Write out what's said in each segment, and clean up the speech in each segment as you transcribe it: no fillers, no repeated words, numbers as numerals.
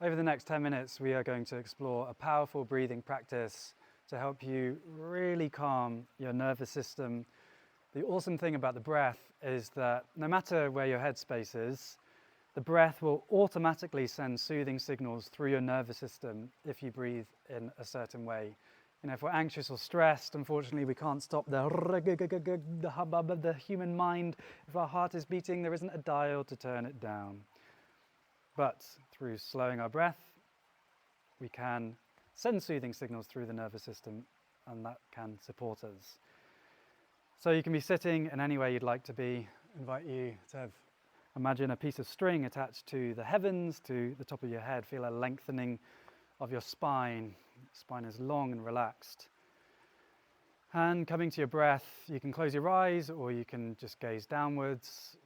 Over the next 10 minutes, we are going to explore a powerful breathing practice to help you really calm your nervous system. The awesome thing about the breath is that no matter where your headspace is, the breath will automatically send soothing signals through your nervous system if you breathe in a certain way. You know, if we're anxious or stressed, unfortunately, we can't stop the hubbub of the human mind. If our heart is beating, there isn't a dial to turn it down. But through slowing our breath, we can send soothing signals through the nervous system, and that can support us. So you can be sitting in any way you'd like to be. I invite you to imagine a piece of string attached to the heavens, to the top of your head. Feel a lengthening of your spine. Spine is long and relaxed. And coming to your breath, you can close your eyes or you can just gaze downwards.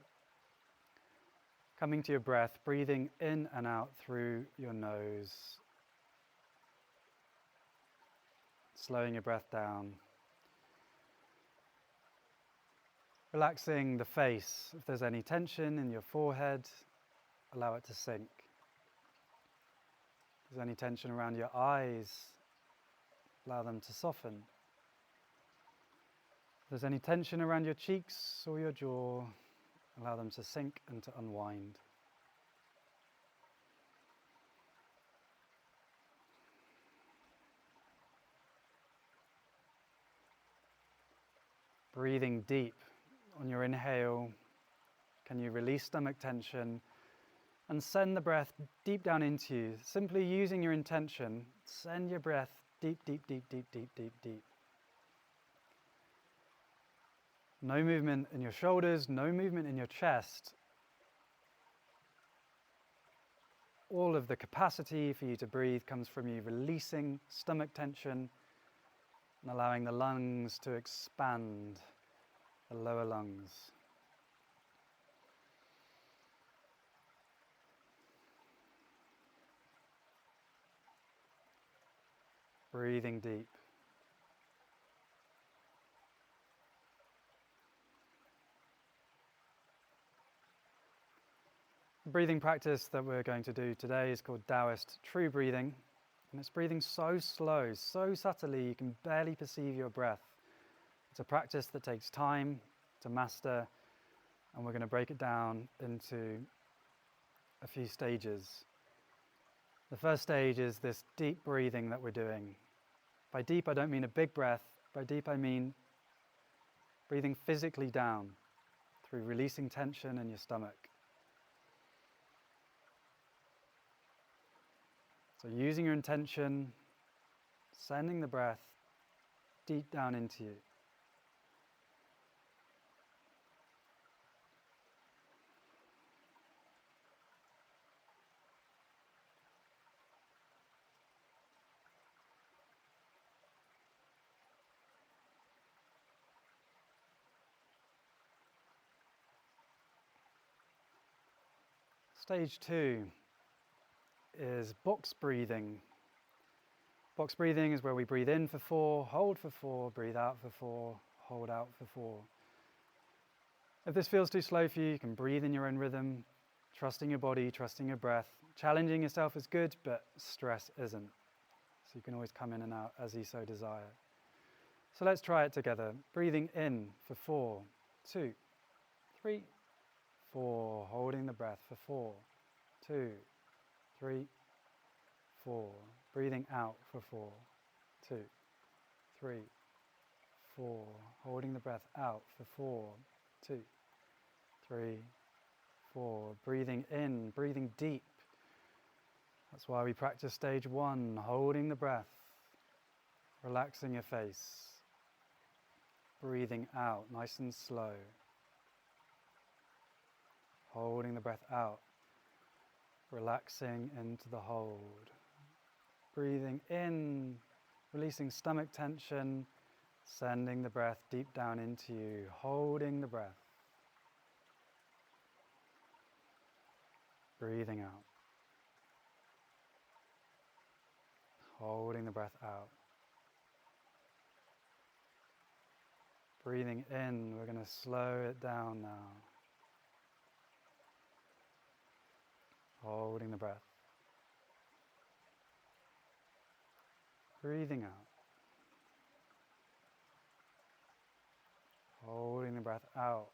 Coming to your breath, breathing in and out through your nose. Slowing your breath down. Relaxing the face. If there's any tension in your forehead, allow it to sink. If there's any tension around your eyes, allow them to soften. If there's any tension around your cheeks or your jaw, allow them to sink and to unwind. Breathing deep. On your inhale, can you release stomach tension and send the breath deep down into you? Simply using your intention, send your breath deep, deep, deep, deep, deep, deep, deep. No movement in your shoulders, no movement in your chest. All of the capacity for you to breathe comes from you releasing stomach tension and allowing the lungs to expand, the lower lungs. Breathing deep. The breathing practice that we're going to do today is called Taoist true breathing. And it's breathing so slow, so subtly you can barely perceive your breath. It's a practice that takes time to master, and we're going to break it down into a few stages. The first stage is this deep breathing that we're doing. By deep, I don't mean a big breath. By deep, I mean breathing physically down through releasing tension in your stomach. So using your intention, sending the breath deep down into you. Stage 2 is box breathing. Box breathing is where we breathe in for 4, hold for 4, breathe out for 4, hold out for 4. If this feels too slow for you, you can breathe in your own rhythm, trusting your body, trusting your breath. Challenging yourself is good, but stress isn't. So you can always come in and out as you so desire. So let's try it together. Breathing in for 4, 2, 3, 4. Holding the breath for 4, 2, 3, 4. Breathing out for 4, 2, 3, 4. Holding the breath out for 4, 2, 3, 4. Breathing in, breathing deep. That's why we practice stage 1, holding the breath, relaxing your face. Breathing out, nice and slow. Holding the breath out, relaxing into the hold. Breathing in, releasing stomach tension, sending the breath deep down into you, holding the breath. Breathing out. Holding the breath out. Breathing in, we're going to slow it down now. Holding the breath. Breathing out. Holding the breath out.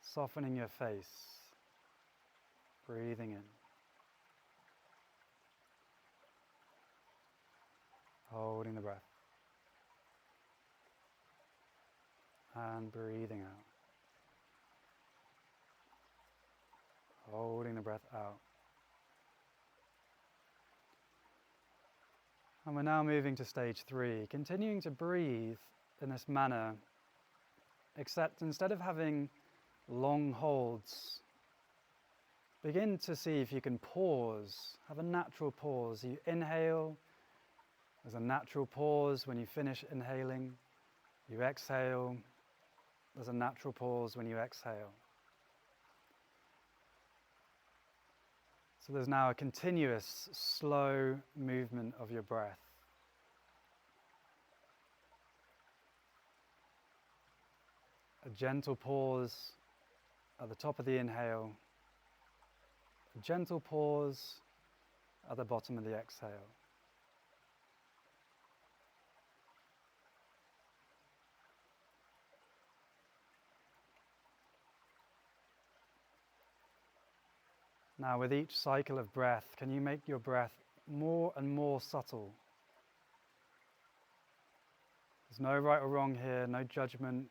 Softening your face. Breathing in. Holding the breath. And breathing out. Holding the breath out. And we're now moving to stage 3, continuing to breathe in this manner, except instead of having long holds, begin to see if you can pause, have a natural pause. You inhale, there's a natural pause when you finish inhaling. You exhale, there's a natural pause when you exhale. So there's now a continuous, slow movement of your breath. A gentle pause at the top of the inhale, a gentle pause at the bottom of the exhale. Now, with each cycle of breath, can you make your breath more and more subtle? There's no right or wrong here, no judgment.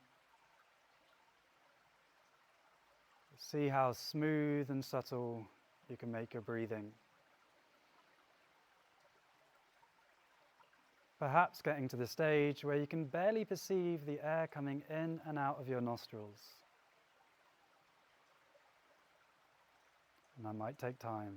See how smooth and subtle you can make your breathing. Perhaps getting to the stage where you can barely perceive the air coming in and out of your nostrils. And that might take time.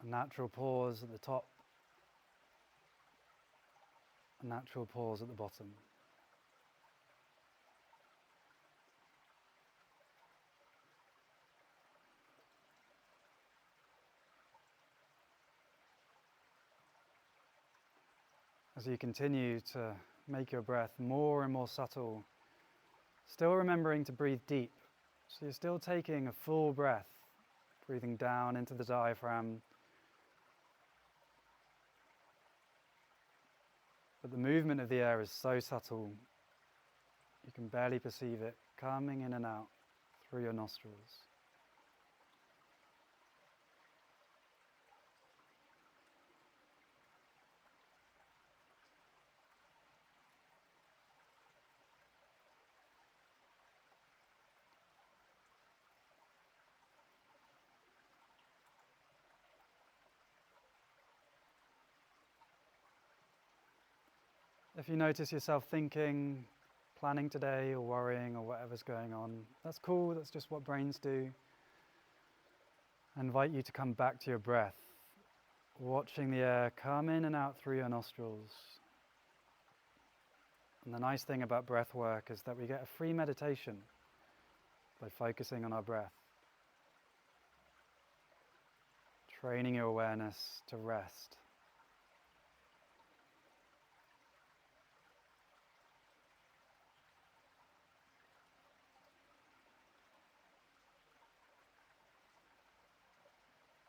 A natural pause at the top, a natural pause at the bottom. As you continue to make your breath more and more subtle, still remembering to breathe deep. So you're still taking a full breath, breathing down into the diaphragm. But the movement of the air is so subtle, you can barely perceive it coming in and out through your nostrils. If you notice yourself thinking, planning today or worrying or whatever's going on, that's cool, that's just what brains do. I invite you to come back to your breath, watching the air come in and out through your nostrils. And the nice thing about breath work is that we get a free meditation by focusing on our breath, training your awareness to rest.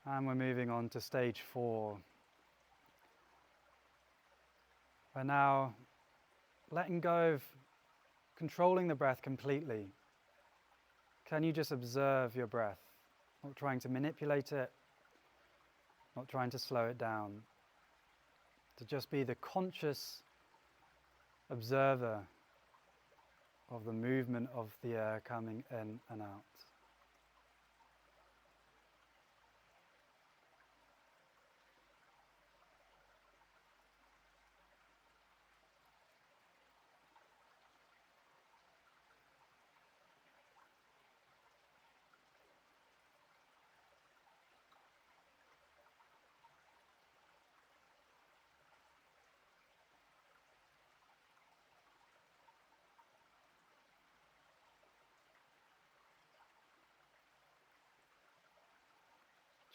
And we're moving on to stage 4. We're now letting go of controlling the breath completely. Can you just observe your breath? Not trying to manipulate it, not trying to slow it down. To just be the conscious observer of the movement of the air coming in and out.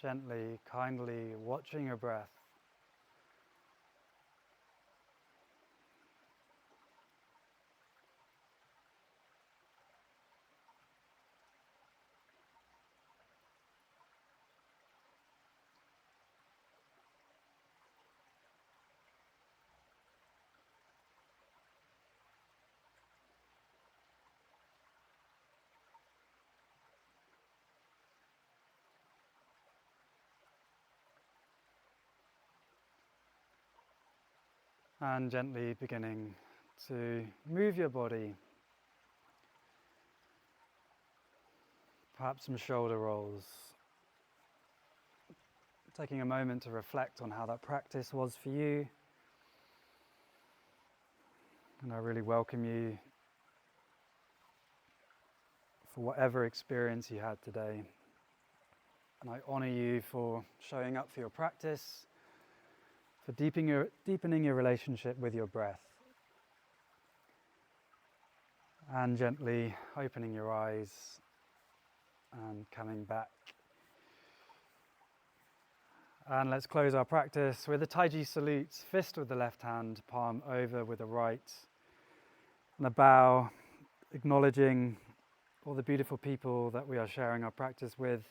Gently, kindly watching your breath. And gently beginning to move your body. Perhaps some shoulder rolls. Taking a moment to reflect on how that practice was for you. And I really welcome you for whatever experience you had today. And I honour you for showing up for your practice, for deepening your relationship with your breath. And gently opening your eyes and coming back. And let's close our practice with a Tai Chi salute, fist with the left hand, palm over with the right. And a bow, acknowledging all the beautiful people that we are sharing our practice with.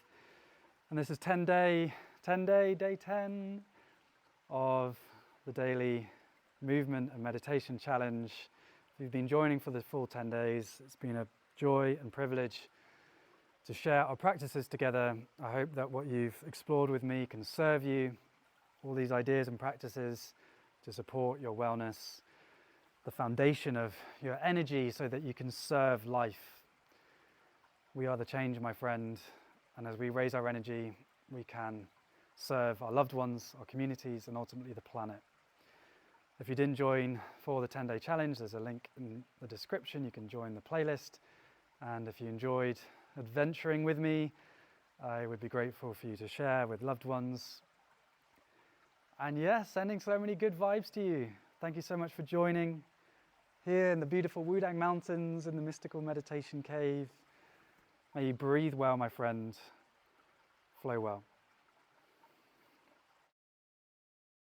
And this is day 10 of the daily movement and meditation challenge. If you've been joining for the full 10 days, it's been a joy and privilege to share our practices together. I hope that what you've explored with me can serve you, all these ideas and practices to support your wellness, the foundation of your energy so that you can serve life. We are the change, my friend, and as we raise our energy, we can serve our loved ones, our communities, and ultimately the planet. If you didn't join for the 10-day challenge, there's a link in the description. You can join the playlist. And if you enjoyed adventuring with me, I would be grateful for you to share with loved ones. And yes, sending so many good vibes to you. Thank you so much for joining here in the beautiful Wudang Mountains in the mystical meditation cave. May you breathe well, my friend. Flow well.